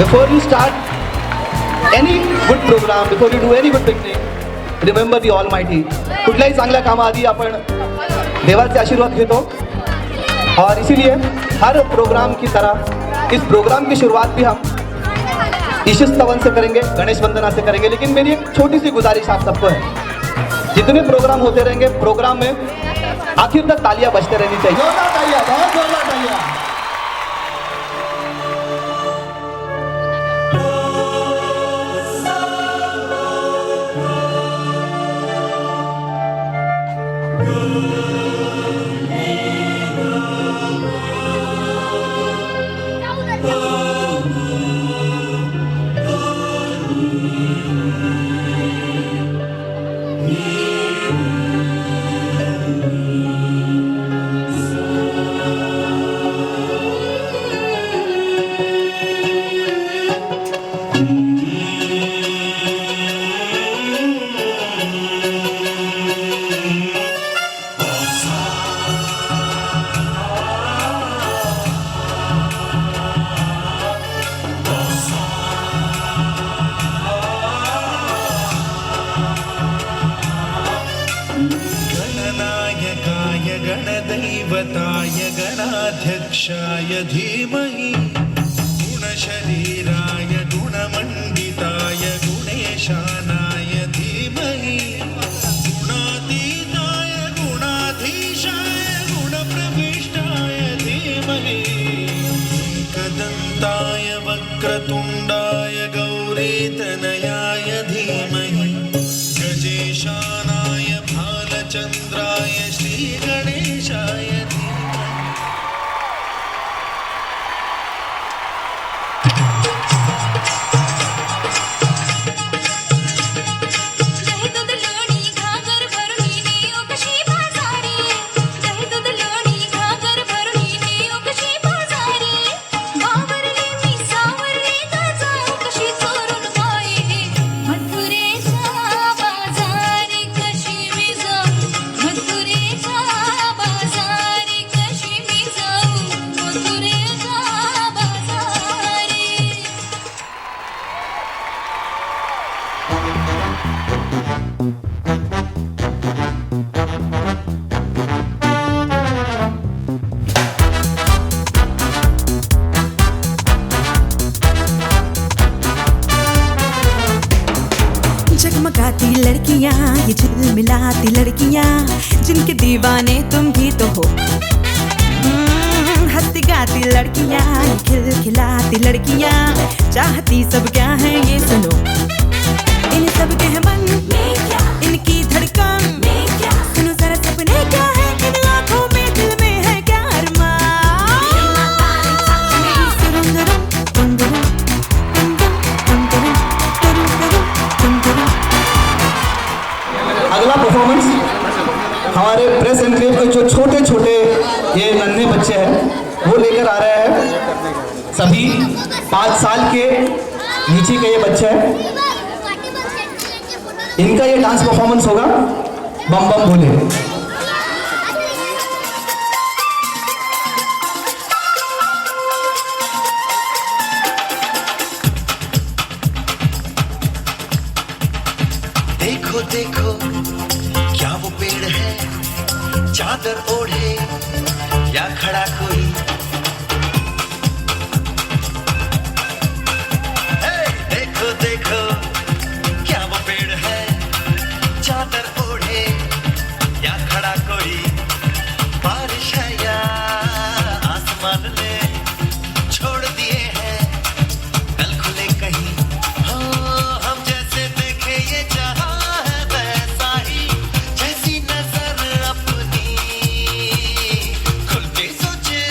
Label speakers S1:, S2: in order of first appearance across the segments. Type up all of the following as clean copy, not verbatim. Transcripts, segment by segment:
S1: Before you start any good program, before you do any good picnic, remember the Almighty. कुठल्याही चांगल्या कामाआधी आपण देवाचे आशीर्वाद घेतो और इसीलिए हर प्रोग्राम की तरह इस प्रोग्राम की शुरुआत भी हम ईश स्तवन से करेंगे, गणेश वंदना से करेंगे। लेकिन मेरी एक छोटी सी गुजारिश आप सबको है, जितने प्रोग्राम होते रहेंगे प्रोग्राम में आखिर तक तालियां बजते रहनी चाहिए। जोरदार तालियां, बहुत जोरदार तालियां।
S2: गणदैवताय गणाध्यक्षाय धीमहि गुणशरीराय गुणमण्डिताय गुणेशानाय धीमहि गुणातीताय गुणाधीशाय गुणप्रविष्टाय धीमहि एकदन्ताय वक्रतुण्डाय गौरीतनयाय धीमहि गजेशानाय भालचन्द्राय श्रीगणेशाय
S3: जगमगाती लड़कियां, ये झिलमिलाती लड़कियां, जिनके दीवाने तुम भी तो हो। हंसती गाती लड़कियां, ये खिलखिलाती लड़कियां, चाहती सब क्या है ये सुनो। इन सब के मन में क्या, इनकी धड़कन में क्या, सुनो जरा सपने क्या है इन आँखों में, दिल में है क्या अरमान।
S1: अगला परफॉर्मेंस हमारे प्रेस एनक्लेव के जो छोटे छोटे ये नन्हे बच्चे हैं वो लेकर आ रहे हैं। सभी 5 साल के नीचे के ये बच्चे हैं, इनका ये डांस परफॉर्मेंस होगा बम बम भोले।
S2: देखो देखो क्या वो पेड़ है, चादर ओढ़े या खड़ा कोई। देखो देखो क्या वो पेड़ है, चादर ओढ़े या खड़ा कोई। बारिश है या आसमान ने छोड़ दिए हैं कल खुले कहीं। हम जैसे देखे ये जहां है वैसा ही, जैसी नजर अपनी खुल के सोचे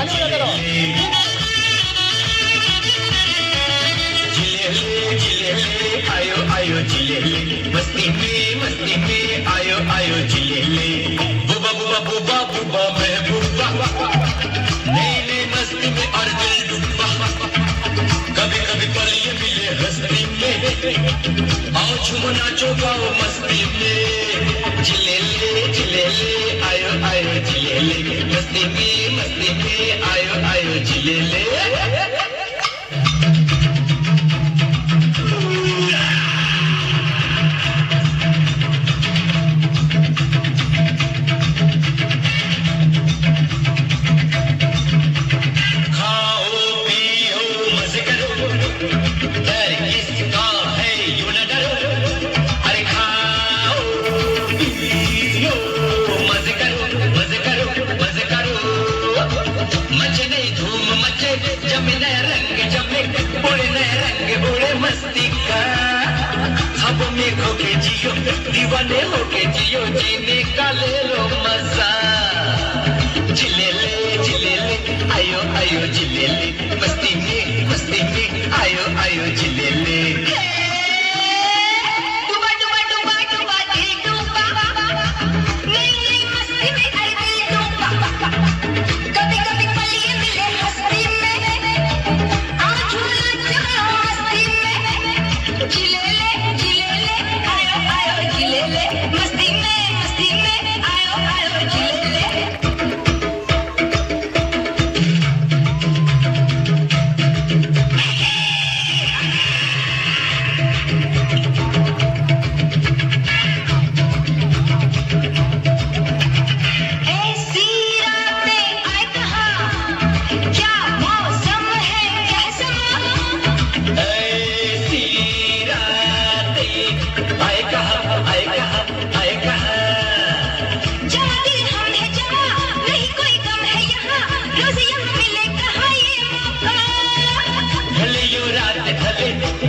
S1: ताली बजा करो.
S2: जिलेले आयो आयो जिलेले मस्ती में आयो आयो जिलेले बुबा बुबा बुबा बुबा महबूबा नई नई मस्ती में और दिल डूबा कभी कभी पल ये मिले हस्ती में आओ झूमो नाचो गाओ मस्ती में जिलेले आयो आयो जिलेले मस्ती में आयो आयो जिलेले होके जियो दीवाने होके जियो जीने का ले लो मजा जिलेले आयो आयो जिलेले मस्ती में आयो आयो जिलेले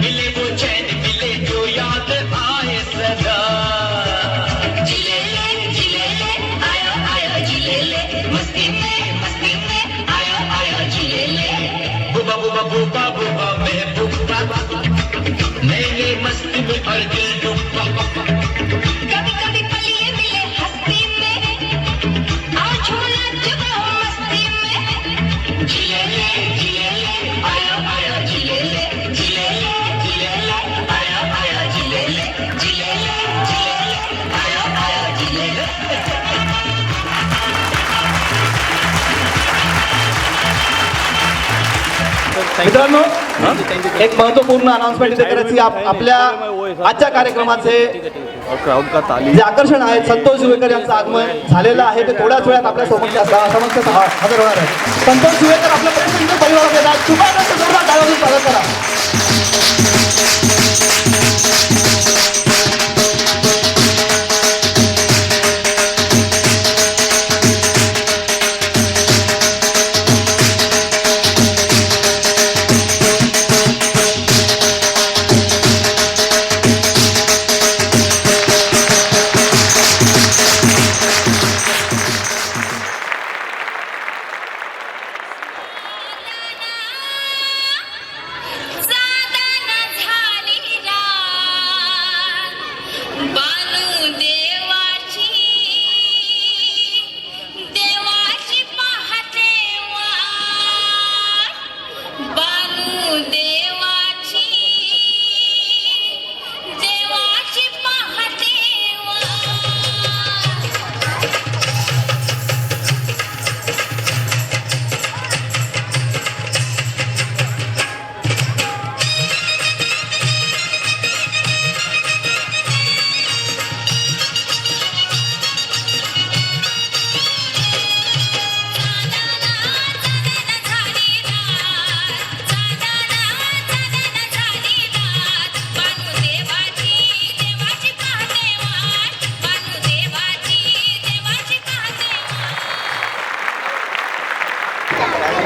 S2: मिले वो चैन मिले जो याद आए सदा जिलेले आयो आयो जिलेले मस्ती में आयो आयो जिलेले बुबा बुबा बुबा बुबा महबूबा नई मस्ती में और दिल डूबा कभी कभी पल ये मिले हस्ती में आओ झूला जगाओ मस्ती में जिलेले आयो आयो जिलेले
S1: मित्रांनो एक महत्वपूर्ण अनाउन्समेंट इथे करायची आपल्या आजच्या कार्यक्रमाचे जे आकर्षण आहे संतोष जुवेकर यांचं आगमन झालेलं आहे ते थोड्याच वेळात आपल्या समक्ष हजर होणार आहे. संतोष जुवेकर आपल्या प्रतिनिधी परिवारात येतात. शुभाकांक्षी जोरदार टाळ्यांनी स्वागत करा.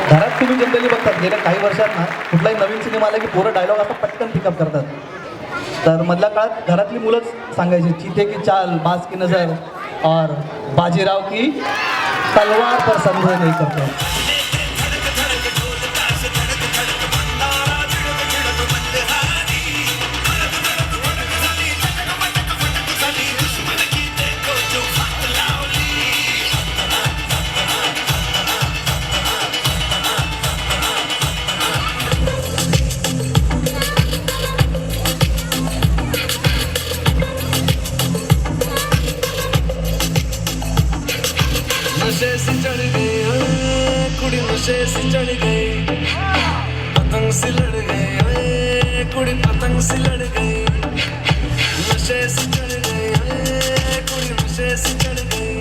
S1: घरात तुम्ही जनरली बघतात गेल्या काही वर्षात ना कुठलाही नवीन सिनेमा आला की पोरं डायलॉग आता पटकन पिकअप करतात. तर मधल्या काळात घरातली मुलंच सांगायची चीते की चाल बाज की नजर और बाजीराव की तलवार पर संदेह नहीं करते.
S4: चढ़ गई ओए कुड़ी नशे से चढ़ गई पतंग से लड़ गई ओए कुड़ी पतंग से लड़ गई नशे से चढ़ गई ओए कुड़ी नशे से चढ़ गई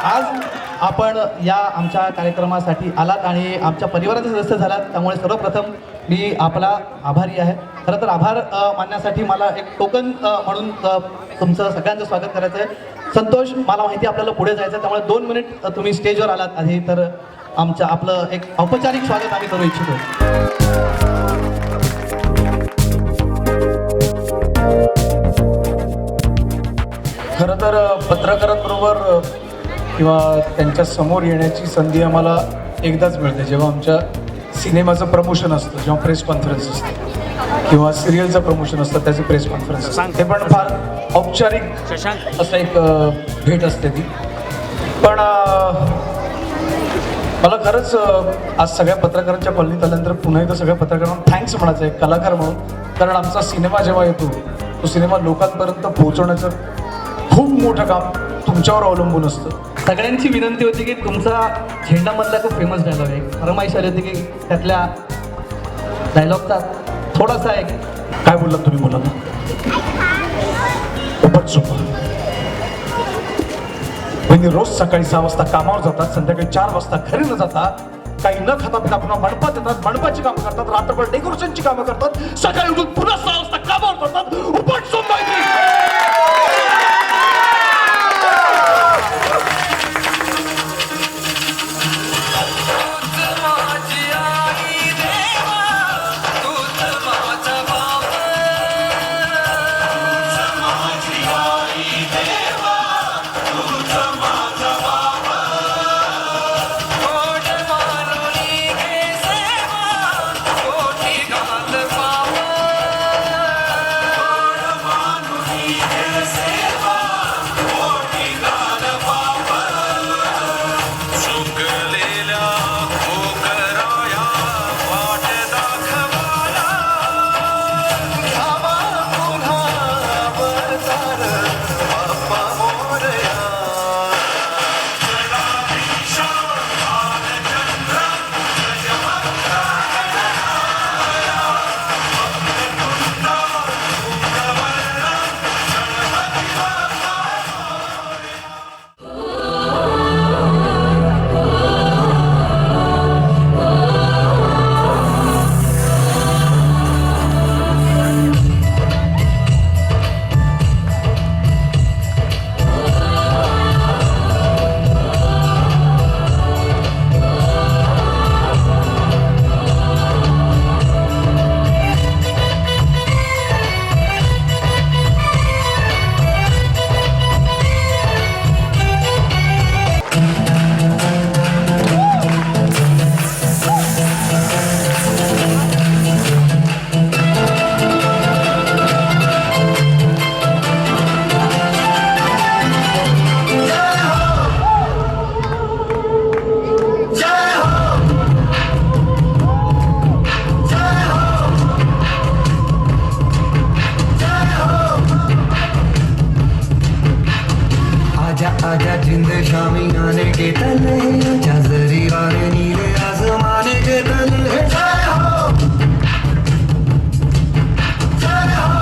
S1: आज आपण या आमच्या कार्यक्रमासाठी आलात आणि आमच्या परिवाराचे सदस्य झालात, त्यामुळे सर्वप्रथम मी आपला आभारी आहे. खरं तर आभार मानण्यासाठी मला एक टोकन म्हणून तुमचं सगळ्यांचं स्वागत करायचं आहे. संतोष, मला माहिती आहे आपल्याला पुढे जायचं आहे, त्यामुळे 2 मिनिट तुम्ही स्टेजवर आलात आधी, तर आपलं एक औपचारिक स्वागत आम्ही करू इच्छितो.
S5: खरं तर पत्रकारांबरोबर किंवा त्यांच्या समोर येण्याची संधी आम्हाला एकदाच मिळते, जेव्हा आमच्या सिनेमाचं प्रमोशन असतं, जेव्हा प्रेस कॉन्फरन्स असतं किंवा सिरियलचं प्रमोशन असतं त्याचे प्रेस कॉन्फरन्स असतं. ते पण फार औपचारिक असं एक भेट असते ती. पण मला खरंच आज सगळ्या पत्रकारांच्या कॉलनीत आल्यानंतर पुन्हा एकदा सगळ्या पत्रकारांना थँक्स म्हणायचं आहे, कलाकार म्हणून. कारण आमचा सिनेमा जेव्हा येतो तो सिनेमा लोकांपर्यंत पोहोचवण्याचं खूप मोठं काम तुमच्यावर अवलंबून असतं.
S1: सगळ्यांची विनंती होती की तुमचा झेंडामधला खूप फेमस डायलॉग आहे, फरमाईश आली होती की त्यातल्या डायलॉगचा थोडासा एक.
S5: काय बोललात तुम्ही मुलांना? उपट झोपा. म्हणजे रोज सकाळी 6 वाजता कामावर जातात, संध्याकाळी 4 वाजता घरी न जाता काही न खाता पिता पुन्हा मंडपात येतात, मंडपाची कामं करतात, रात्रभर डेकोरेशनची कामं करतात, सकाळी उठून पुन्हा 6 वाजता कामावर जातात. उपट झोपा.
S4: आजा जिंद शामी आने के तले, आजा जरी वाले नीले आसमाने के तले. जय हो, जय हो.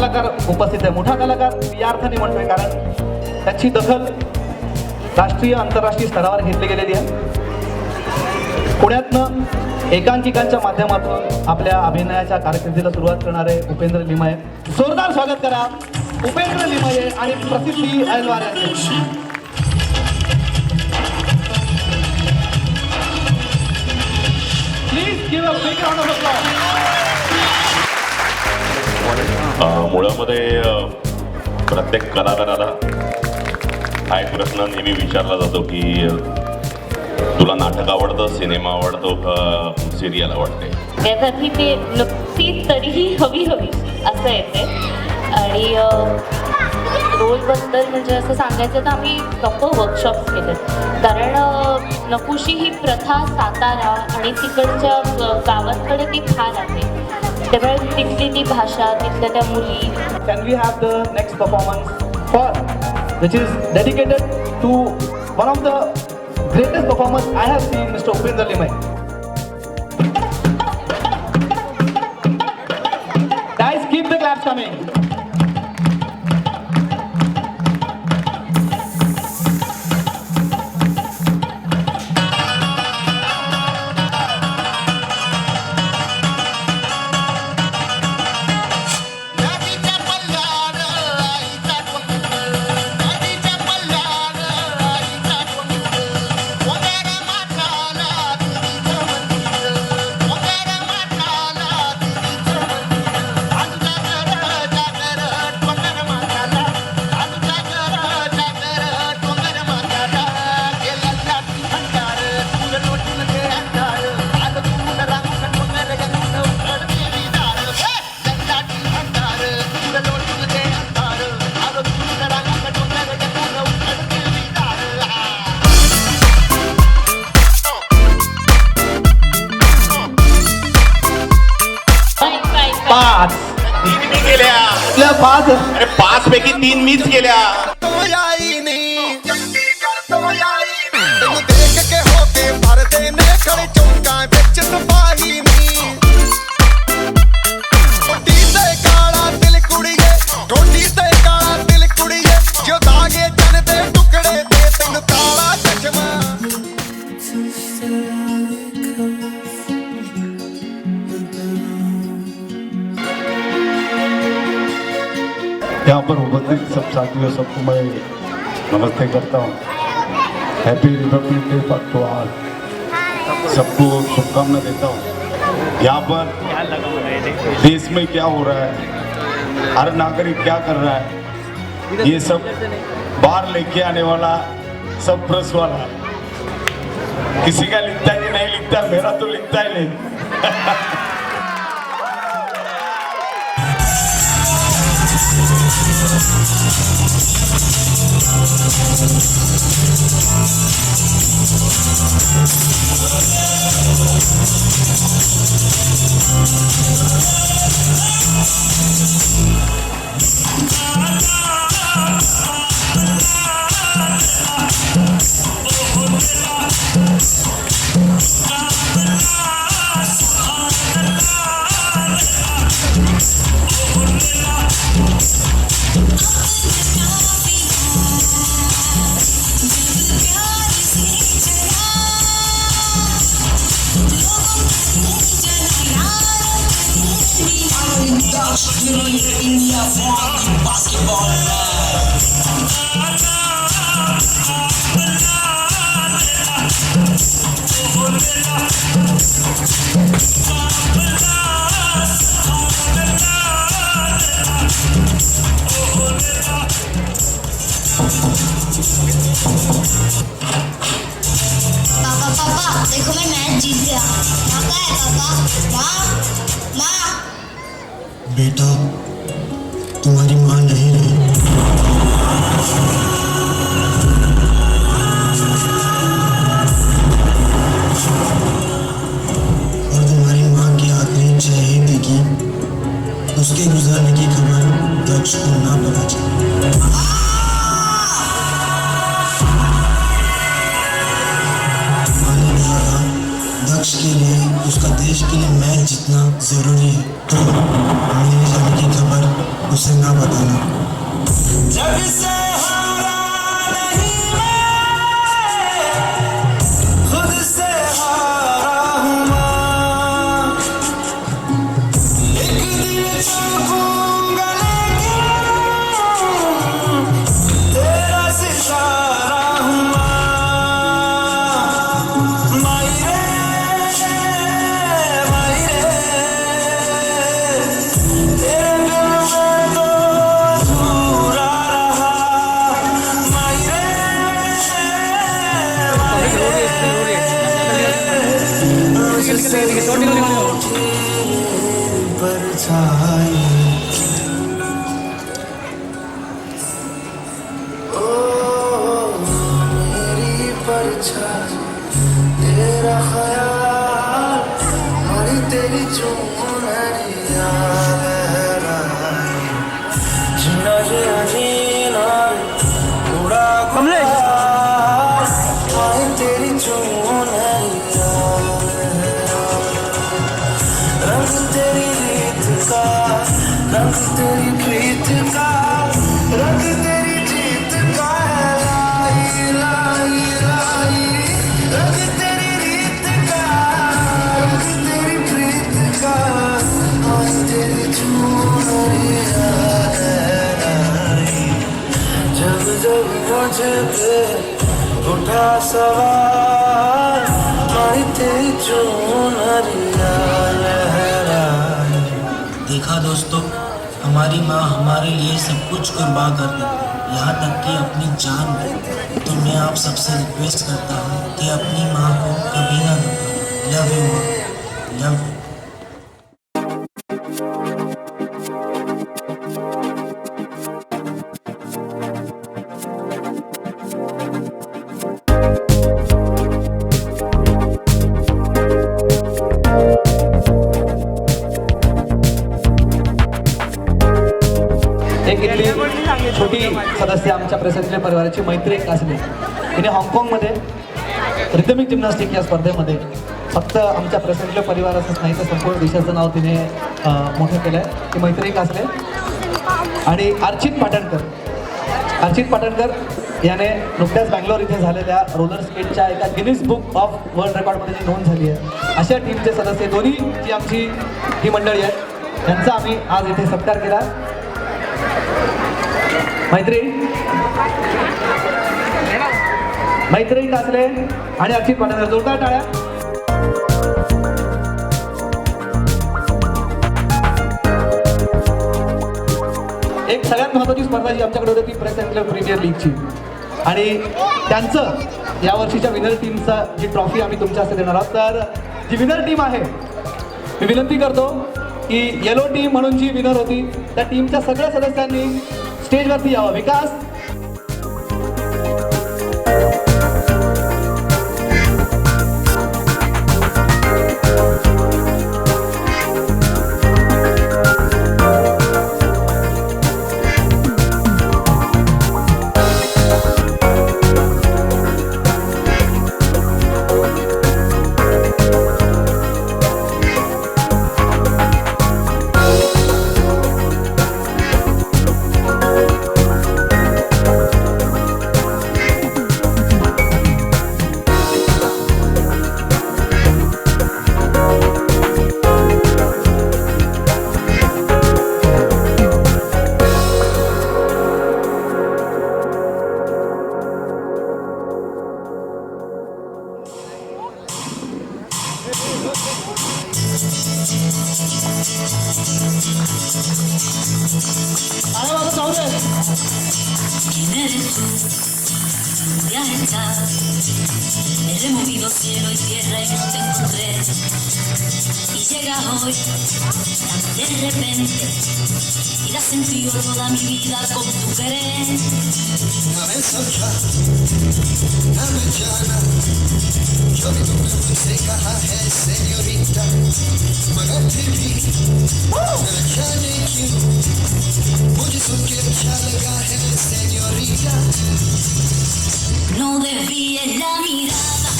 S1: कलाकार उपस्थित आहे. मोठा कलाकार या अर्थाने म्हणतोय कारण त्याची दखल राष्ट्रीय आंतरराष्ट्रीय स्तरावर घेतली गेलेली आहे. पुण्यातनं एकांकिकांच्या माध्यमातून आपल्या अभिनयाच्या कारकिर्दीला सुरुवात करणारे उपेंद्र लिमये. जोरदार स्वागत करा उपेंद्र लिमये आणि प्रसिद्धी अहलवार यांचे. Please give a big round of applause.
S6: मुळामध्ये प्रत्येक कलाकाराला हा एक प्रश्न नेहमी विचारला जातो की तुला नाटक आवडतं, सिनेमा आवडतो का सिरियल आवडते.
S7: त्यासाठी ते नुकतीच तरीही हवी असं येते. आणि रोलबद्दल म्हणजे असं सांगायचं तर आम्ही प्रॉपर वर्कशॉप्स केले. कारण नकुशी ही प्रथा सातारा आणि तिकडच्या गावांकडे ती फार आहे. त्यामुळे तिथली ती भाषा, तिथल्या त्या मुली.
S1: Can we have the next performance for which is dedicated to one of the greatest performers I have seen, Mr. Upendra Limaye. Guys, keep the claps coming. पाच आपल्या पाच.
S6: अरे 5 पैकी 3 मीच केल्या.
S8: यहाँ पर उपस्थित सब साथियों सबको मैं नमस्ते करता हूँ. Happy republic day to all. सबको शुभकामना देता हूँ. यहाँ पर देश में क्या हो रहा है, हर नागरिक क्या कर रहा है, ये सब बाहर लेके आने वाला सब प्रेस वाला. किसी का लिखता है कि नहीं लिखता, मेरा तो लिखता ही नहीं.
S9: पापा देखो मैं मैच जीत गया. पापा है पापा. माँ माँ.
S10: बेटा तुम्हारी माँ नहीं रही. और तुम्हारी माँ की आखिरी इच्छा यही थी कि उसके गुजरने की खबर दक्ष को ना पता चले. दक्ष के लिए, उसका देश के लिए मैच जीतना जरूरी है. तो मेरे जाने की खबर उसे ना बताना।
S4: जग से हारा नहीं मैं, खुद से हारा हूँ माँ। एक दिन चमकूंगा लेकिन तेरा सितारा हूँ माँ। माई रे तेरे बिन मैं तो अधूरा रहा। माई रे मुझसे रूठी परछाई, ओ मेरी परछाई, तेरा ख्याल हमारी तेरी चुनरिया लहराई। जीना जीना जीना उड़ा गुलाल, हमारी तेरी चुनरिया लहराई। रंग तेरी रीत का, रंग तेरी प्रीत का, रंग तेरी जीत का है लाई लाई लाई। रंग तेरी रीत का, रंग तेरी प्रीत का, आज तेरी चुनरिया लहराई। जब जब मुझे पे उठा सवार, आज तेरी चुनरिया लहराई।
S10: देखा दोस्तों, हमारी माँ हमारे लिए सब कुछ कुर्बान कर दी, यहाँ तक कि अपनी जान भी। तो मैं आप सबसे रिक्वेस्ट करता हूँ कि अपनी माँ को कभी ना भूलें। लव यू माँ, लव यू।
S1: एक इथली छोटी सदस्य आमच्या प्रसिद्ध परिवाराची मैत्री कासले, तिने हाँगकाँगमध्ये रिदमिक जिम्नॅस्टिक या स्पर्धेमध्ये फक्त आमच्या प्रसिद्ध परिवाराचंच नाही तर संपूर्ण देशाचं नाव तिने मोठं केलं आहे. ती मैत्री कासले आणि अर्चित पाटणकर याने नुकत्याच बँगलोर इथे झालेल्या रोलर स्केटच्या एका गिनीज बुक ऑफ वर्ल्ड रेकॉर्डमध्ये जी नोंद झाली आहे, अशा टीमचे सदस्य दोन्ही जी आमची ही मंडळी आहेत त्यांचा आम्ही आज इथे सत्कार केला. मैत्री कासले आणि अर्चित पाटणकर, जोरदार टाळ्या. एक सगळ्यात महत्त्वाची स्पर्धा जी आमच्याकडे होती ती प्रेस अँड क्लब प्रीमियर लीगची, आणि त्यांचं या वर्षीच्या विनर टीमचा जी ट्रॉफी आम्ही तुमच्या हस्ते देणार आहोत. तर जी विनर टीम आहे, मी विनंती करतो की येलो टीम म्हणून जी विनर होती त्या टीमच्या सगळ्या सदस्यांनी स्टेजवरती यावं. विकास,
S3: ¿Quién eres tú? ¿Dónde has estado? He removido cielo y tierra y no te encontré. Y llegas hoy tan de repente y das sentido toda mi vida con tu querer.
S10: Dame socha, dame jana, जो भी तुमने मुझसे कहा है senorita, मगर फिर भी न जाने क्यों मुझे सुन के अच्छा लगा है senorita.
S3: No desvíes la mirada,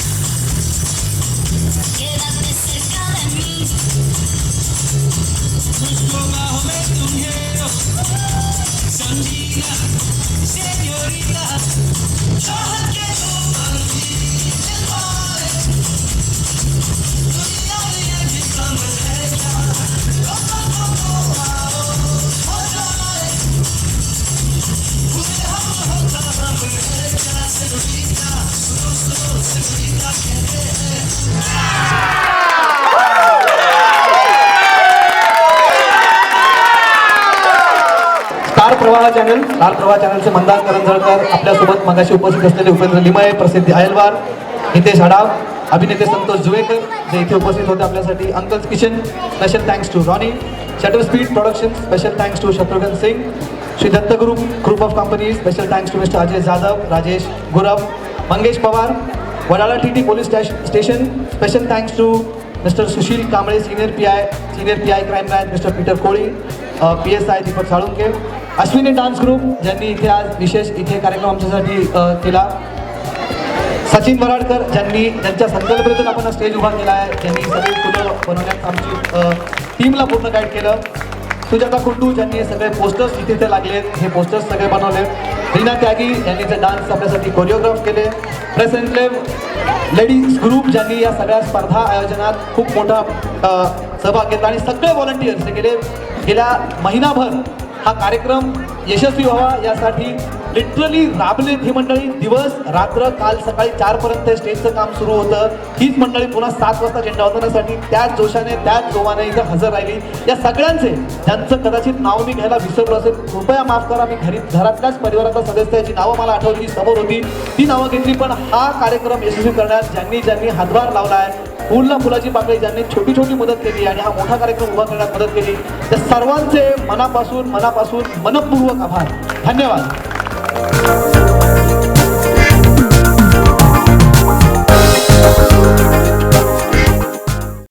S3: quédate cerca de mí.
S4: मुझको बाहों में तुम घेरो,
S1: स्टार प्रवाह चॅनलचे मंदार करंजळकर आपल्यासोबत मगाशी उपस्थित असलेले उपेंद्र लिमये, प्रसिद्धी अयलवार, हितेश हडाव, अभिनेते संतोष जुवेकर जे इथे उपस्थित होते आपल्यासाठी, uncle's kitchen, special thanks to Ronnie, shutter speed production, special thanks to Shatrughan Singh, Shri Datta group of companies, special thanks to mister Ajay Jadhav, Rajesh Gurav, Mangesh Pawar, Wadala TT police station, special thanks to mister Sushil Kamble, senior P I crime branch, mister Peter Koli, PSI Deepak Salunke, Ashwini dance group ज्यांनी इथे आज विशेष इथे कार्यक्रम आमच्यासाठी केला, सचिन वराडकर ज्यांच्या संकल्पनेतून आपण स्टेज उभा केला आहे, ज्यांनी सगळे फुलं बनवण्यात आमची टीमला पूर्ण गाईड केलं, सुजाता कुंडू ज्यांनी सगळे पोस्टर्स इथे लागलेत, हे पोस्टर्स सगळे बनवले, रीना त्यागी यांनी ते डान्स आपल्यासाठी कोरिओग्राफ केले, प्रेस एन्क्लेव्ह लेडीज ग्रुप ज्यांनी या सगळ्या स्पर्धा आयोजनात खूप मोठा सहभाग घेतला आणि सगळे व्हॉलंटियर्स गेल्या महिनाभर हा कार्यक्रम यशस्वी व्हावा यासाठी लिटरली राबलेत ही मंडळी, दिवस रात्र, काल सकाळी 4 पर्यंत स्टेजचं काम सुरू होतं, हीच मंडळी पुन्हा 7 वाजता झेंडावंदनासाठी त्याच जोशाने त्याच जोमाने इथं हजर राहिली. या सगळ्यांचे ज्यांचं कदाचित नाव मी घ्यायला विसरलो असेल कृपया माफ करा, मी घरातल्याच परिवाराचा सदस्य जी नावं मला आठवली समोर होती ती नावं घेतली, पण हा कार्यक्रम यशस्वी करण्यात ज्यांनी हातभार लावला आहे, फुलला फुलाची पाकळी ज्यांनी छोटी छोटी मदत केली आणि हा मोठा कार्यक्रम उभा करण्यात मदत केली, त्या सर्वांचे मनापासून मनपूर्वक आभार. धन्यवाद.